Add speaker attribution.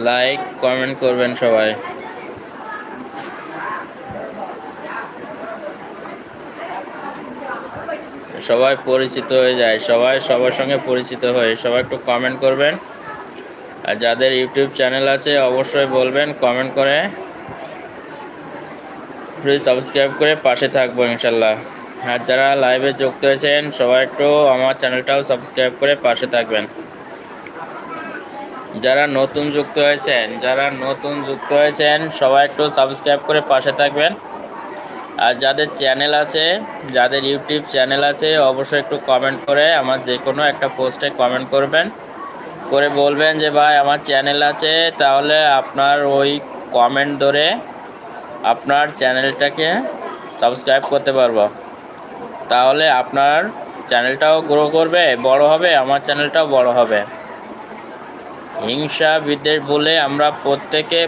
Speaker 1: Like comment করবেন সবাই। সবাই পরিচিত হয়ে যায়, সবাই সবার সঙ্গে পরিচিত হয়ে সবাই একটু কমেন্ট করবেন। আর যাদের ইউটিউব চ্যানেল আছে অবশ্যই বলবেন কমেন্ট করে, প্লিজ সাবস্ক্রাইব করে পাশে থাকবো ইনশাল্লাহ। আর যারা লাইভে যুক্ত হয়েছেন সবাই একটু আমার চ্যানেলটাও সাবস্ক্রাইব করে পাশে থাকবেন। যারা নতুন যুক্ত হয়েছেন সবাই একটু সাবস্ক্রাইব করে পাশে থাকবেন। আর যাদের চ্যানেল আছে, যাদের ইউটিউব চ্যানেল আছে অবশ্যই একটু কমেন্ট করে আমার যে কোনো একটা পোস্টে কমেন্ট করবেন, করে বলবেন যে ভাই আমার চ্যানেল আছে, তাহলে আপনার ওই কমেন্ট ধরে আপনার চ্যানেলটাকে সাবস্ক্রাইব করতে পারবো। তাহলে আপনার চ্যানেলটাও গ্রো করবে, বড় হবে, আমার চ্যানেলটাও বড় হবে। হিংসা বিদ্বেষ বলে আমরা প্রত্যেকে